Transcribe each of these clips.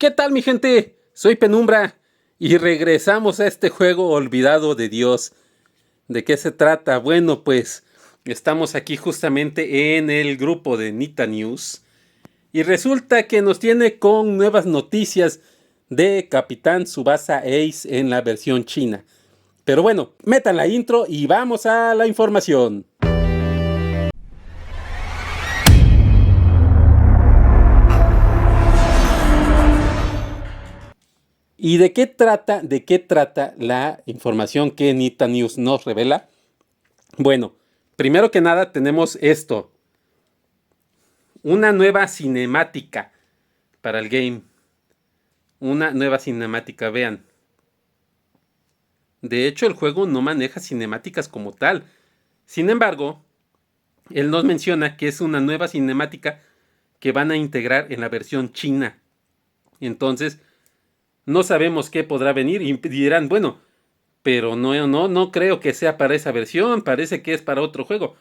¿Qué tal, mi gente? Soy Penumbra y regresamos a este juego olvidado de Dios. ¿De qué se trata? Bueno, pues estamos aquí justamente en el grupo de Nita News y resulta que nos tiene con nuevas noticias de Capitán Tsubasa Ace en la versión china. Pero bueno, metan la intro y vamos a la información. ¿Y de qué trata la información que Nita News nos revela? Bueno, primero que nada tenemos esto. Una nueva cinemática para el game. Una nueva cinemática, vean. De hecho, el juego no maneja cinemáticas como tal. Sin embargo, él nos menciona que es una nueva cinemática que van a integrar en la versión china. Entonces, no sabemos qué podrá venir y dirán, bueno, pero no creo que sea para esa versión, parece que es para otro juego.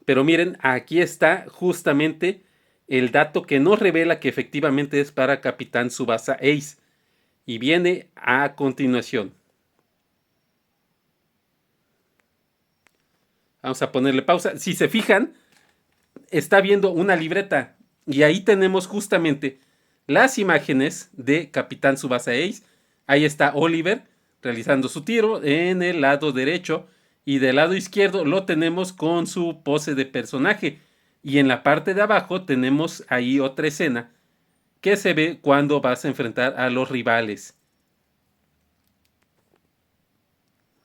Pero miren, aquí está justamente el dato que nos revela que efectivamente es para Capitán Tsubasa Ace. Y viene a continuación. Vamos a ponerle pausa. Si se fijan, está viendo una libreta. Y ahí tenemos justamente las imágenes de Capitán Tsubasa Ace. Ahí está Oliver realizando su tiro en el lado derecho. Y del lado izquierdo lo tenemos con su pose de personaje. Y en la parte de abajo tenemos ahí otra escena que se ve cuando vas a enfrentar a los rivales.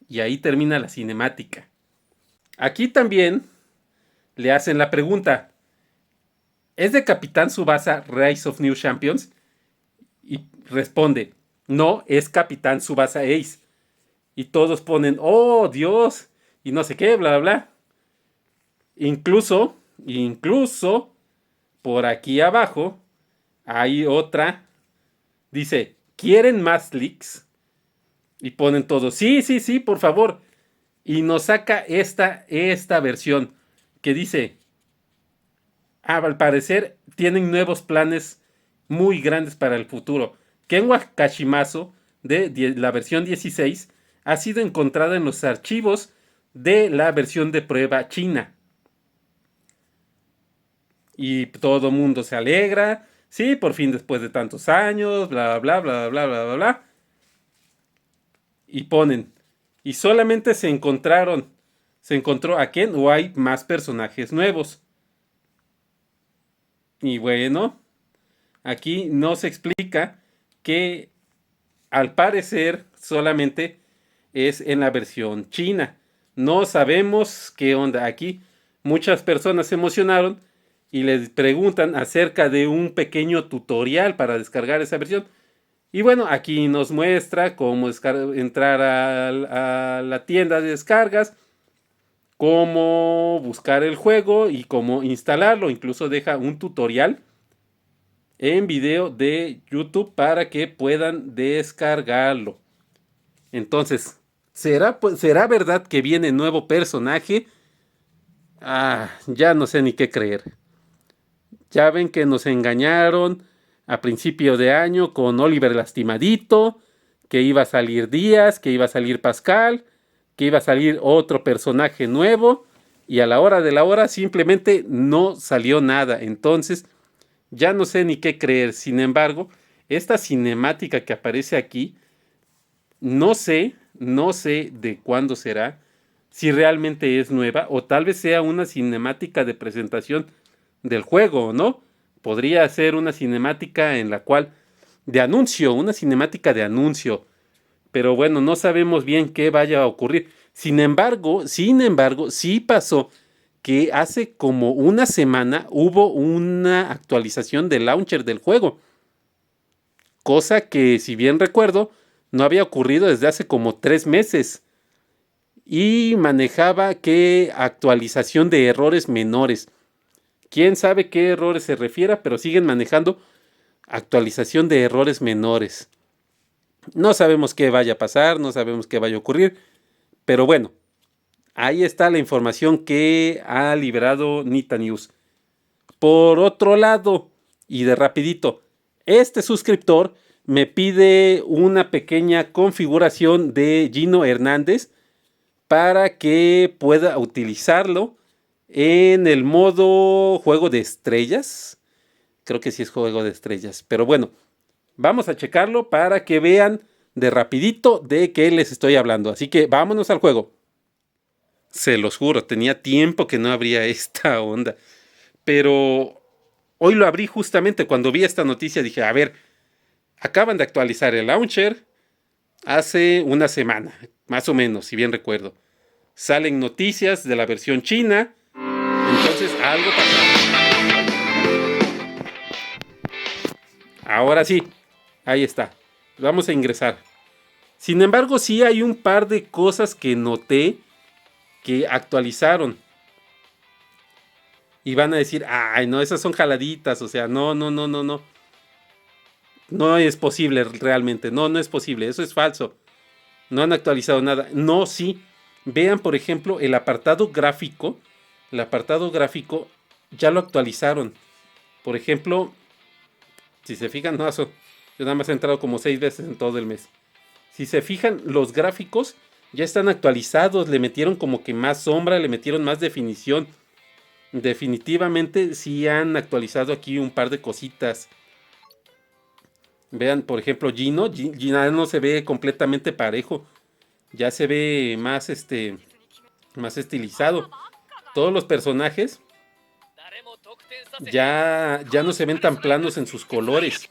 Y ahí termina la cinemática. Aquí también le hacen la pregunta: ¿es de Capitán Tsubasa Rise of New Champions? Y responde: no, es Capitán Tsubasa Ace. Y todos ponen, oh Dios, y no sé qué, bla, bla, bla. Incluso, por aquí abajo, hay otra. Dice, ¿quieren más leaks? Y ponen todos, sí, por favor. Y nos saca esta versión que dice, al parecer tienen nuevos planes muy grandes para el futuro. Kenwa Kashimazo de la versión 16 ha sido encontrada en los archivos de la versión de prueba china. Y todo el mundo se alegra. Sí, por fin después de tantos años, bla, bla, bla, bla, bla, bla, bla. Y ponen, y solamente se encontró a Ken o hay más personajes nuevos. Y bueno, aquí nos explica que al parecer solamente es en la versión china. No sabemos qué onda. Aquí muchas personas se emocionaron y les preguntan acerca de un pequeño tutorial para descargar esa versión. Y bueno, aquí nos muestra cómo entrar a la tienda de descargas, cómo buscar el juego y cómo instalarlo. Incluso deja un tutorial en video de YouTube para que puedan descargarlo. Entonces, ¿será verdad que viene nuevo personaje? Ya no sé ni qué creer. Ya ven que nos engañaron a principio de año con Oliver lastimadito, que iba a salir Díaz, que iba a salir Pascal, que iba a salir otro personaje nuevo, y a la hora de la hora simplemente no salió nada. Entonces, ya no sé ni qué creer. Sin embargo, esta cinemática que aparece aquí, no sé de cuándo será, si realmente es nueva, o tal vez sea una cinemática de presentación del juego, ¿no? Podría ser una cinemática en la cual, una cinemática de anuncio, pero bueno, no sabemos bien qué vaya a ocurrir. Sin embargo, sí pasó que hace como una semana hubo una actualización del launcher del juego, cosa que, si bien recuerdo, no había ocurrido desde hace como 3 meses, y manejaba que actualización de errores menores. Quién sabe qué errores se refiera, pero siguen manejando actualización de errores menores. No sabemos qué vaya a pasar, no sabemos qué vaya a ocurrir, pero bueno, ahí está la información que ha liberado Nita News. Por otro lado, y de rapidito, este suscriptor me pide una pequeña configuración de Gino Hernández para que pueda utilizarlo en el modo juego de estrellas. Creo que sí es juego de estrellas, pero bueno, vamos a checarlo para que vean de rapidito de qué les estoy hablando. Así que vámonos al juego. Se los juro, tenía tiempo que no abría esta onda. Pero hoy lo abrí justamente cuando vi esta noticia. Dije, a ver, acaban de actualizar el launcher hace una semana, más o menos, si bien recuerdo. Salen noticias de la versión china. Entonces algo pasó. Ahora sí, ahí está. Vamos a ingresar. Sin embargo, sí hay un par de cosas que noté que actualizaron. Y van a decir, ay, no, esas son jaladitas. O sea, no, no, no, no, no. No es posible realmente. No, no es posible. Eso es falso. No han actualizado nada. No, sí. Vean, por ejemplo, el apartado gráfico. El apartado gráfico ya lo actualizaron. Por ejemplo, si se fijan, no, yo nada más he entrado como 6 veces en todo el mes. Si se fijan, los gráficos ya están actualizados. Le metieron como que más sombra, le metieron más definición. Definitivamente sí han actualizado aquí un par de cositas. Vean, por ejemplo, Gino no se ve completamente parejo. Ya se ve más más estilizado. Todos los personajes ya no se ven tan planos en sus colores.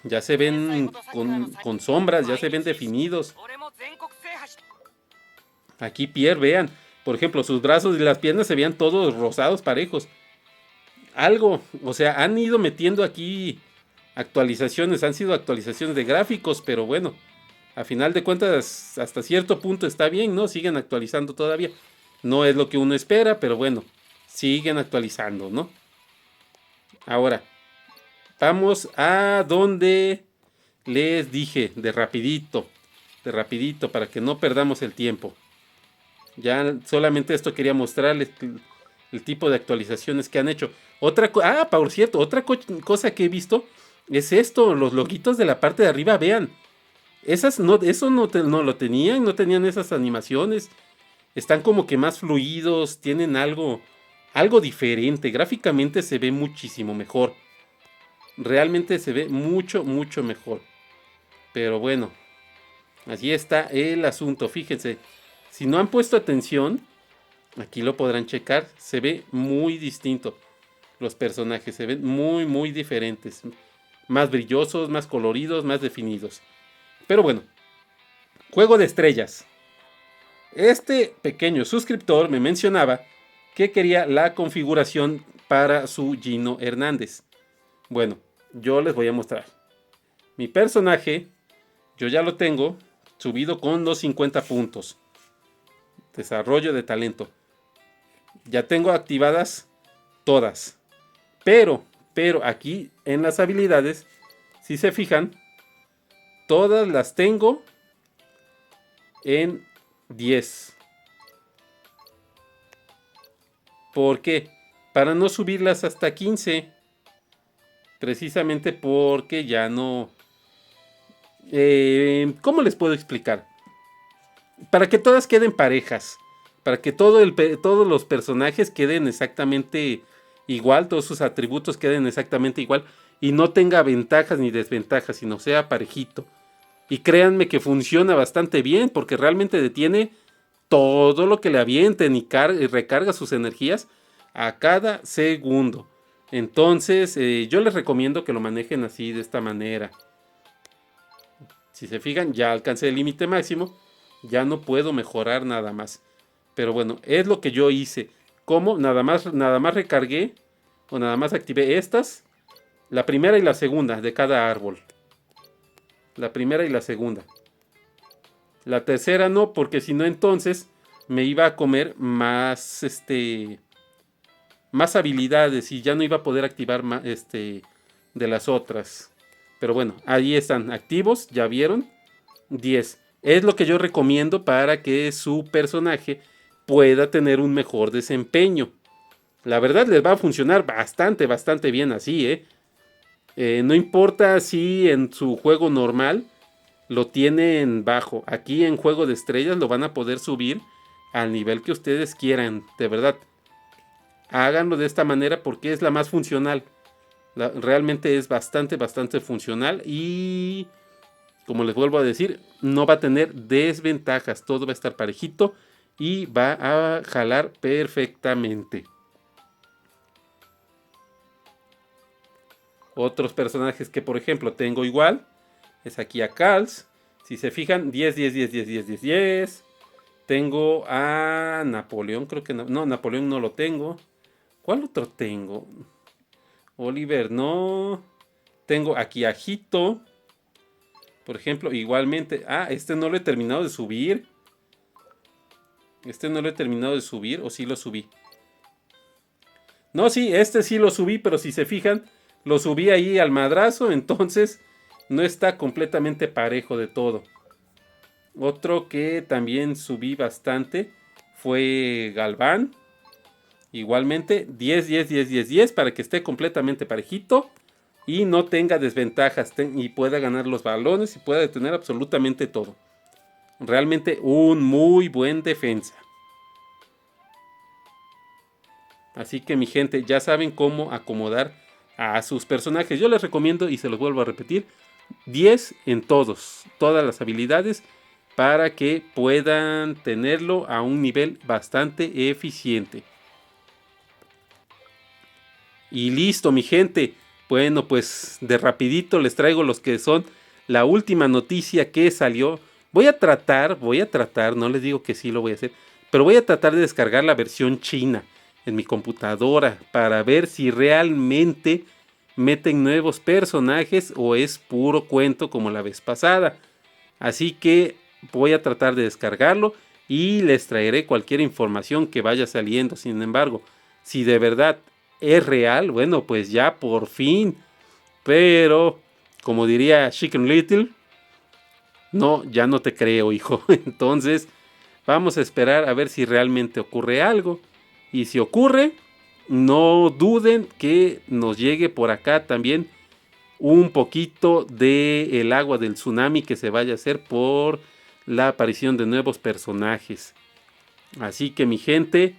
Ya se ven con sombras, ya se ven definidos. Aquí Pierre, vean, por ejemplo, sus brazos y las piernas se veían todos rosados, parejos. Algo, o sea, han ido metiendo aquí actualizaciones, han sido actualizaciones de gráficos, pero bueno, a final de cuentas, hasta cierto punto está bien, ¿no? Siguen actualizando todavía. No es lo que uno espera, pero bueno, siguen actualizando, ¿no? Ahora, vamos a donde les dije, de rapidito, para que no perdamos el tiempo. Ya solamente esto quería mostrarles el tipo de actualizaciones que han hecho. Por cierto, otra cosa que he visto es esto, los loguitos de la parte de arriba, vean. Eso no lo tenían, no tenían esas animaciones. Están como que más fluidos, tienen algo diferente. Gráficamente se ve muchísimo mejor. Realmente se ve mucho, mucho mejor. Pero bueno, así está el asunto. Fíjense, si no han puesto atención, aquí lo podrán checar. Se ve muy distinto. Los personajes se ven muy, muy diferentes. Más brillosos, más coloridos, más definidos. Pero bueno, juego de estrellas. Este pequeño suscriptor me mencionaba que quería la configuración para su Gino Hernández. Bueno, yo les voy a mostrar. Mi personaje, yo ya lo tengo subido con los 50 puntos. Desarrollo de talento. Ya tengo activadas todas. Pero aquí en las habilidades, si se fijan, todas las tengo en 10. ¿Por qué? Para no subirlas hasta 15. Precisamente porque ya no... ¿cómo les puedo explicar? Para que todas queden parejas. Para que todos los personajes queden exactamente igual. Todos sus atributos queden exactamente igual. Y no tenga ventajas ni desventajas, sino sea parejito. Y créanme que funciona bastante bien, porque realmente detiene todo lo que le avienten y recarga sus energías a cada segundo. Entonces, yo les recomiendo que lo manejen así, de esta manera. Si se fijan, ya alcancé el límite máximo. Ya no puedo mejorar nada más. Pero bueno, es lo que yo hice. ¿Cómo? Nada más recargué o nada más activé estas. La primera y la segunda de cada árbol. La primera y la segunda. La tercera no, porque si no entonces me iba a comer más más habilidades y ya no iba a poder activar más de las otras. Pero bueno, ahí están activos, ya vieron. 10. Es lo que yo recomiendo para que su personaje pueda tener un mejor desempeño. La verdad les va a funcionar bastante bien así, No importa si en su juego normal lo tienen bajo. Aquí en Juego de Estrellas lo van a poder subir al nivel que ustedes quieran. De verdad, háganlo de esta manera porque es la más funcional. Realmente es bastante, bastante funcional. Y como les vuelvo a decir, no va a tener desventajas. Todo va a estar parejito y va a jalar perfectamente. Otros personajes que, por ejemplo, tengo igual es aquí a Kals. Si se fijan, 10, 10, 10, 10, 10, 10, 10. Tengo a Napoleón, creo que no, Napoleón no lo tengo. ¿Cuál otro tengo? Oliver no. Tengo aquí a Hito, por ejemplo, igualmente. Ah, este no lo he terminado de subir. Este no lo he terminado de subir, o sí lo subí. No, sí, este sí lo subí, pero si se fijan, lo subí ahí al madrazo, entonces no está completamente parejo de todo. Otro que también subí bastante fue Galván. Igualmente 10, 10, 10, 10, 10 para que esté completamente parejito y no tenga desventajas y pueda ganar los balones y pueda detener absolutamente todo. Realmente un muy buen defensa. Así que mi gente, ya saben cómo acomodar a sus personajes. Yo les recomiendo, y se los vuelvo a repetir, 10 en todas las habilidades, para que puedan tenerlo a un nivel bastante eficiente. Y listo, mi gente. Bueno, pues de rapidito les traigo los que son la última noticia que salió. Voy a tratar, no les digo que sí lo voy a hacer, pero voy a tratar de descargar la versión china en mi computadora para ver si realmente meten nuevos personajes o es puro cuento como la vez pasada. Así que voy a tratar de descargarlo y les traeré cualquier información que vaya saliendo. Sin embargo, si de verdad es real, bueno, pues ya por fin. Pero, como diría Chicken Little, no, ya no te creo, hijo. Entonces, vamos a esperar a ver si realmente ocurre algo. Y si ocurre, no duden que nos llegue por acá también un poquito de el agua del tsunami que se vaya a hacer por la aparición de nuevos personajes. Así que mi gente,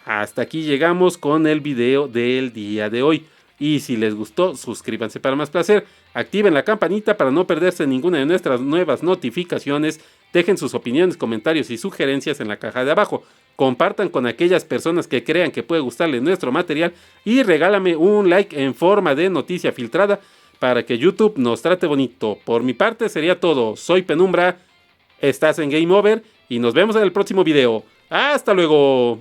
hasta aquí llegamos con el video del día de hoy. Y si les gustó, suscríbanse para más placer. Activen la campanita para no perderse ninguna de nuestras nuevas notificaciones. Dejen sus opiniones, comentarios y sugerencias en la caja de abajo. Compartan con aquellas personas que crean que puede gustarles nuestro material. Y regálame un like en forma de noticia filtrada para que YouTube nos trate bonito. Por mi parte sería todo. Soy Penumbra. Estás en Game Over. Y nos vemos en el próximo video. ¡Hasta luego!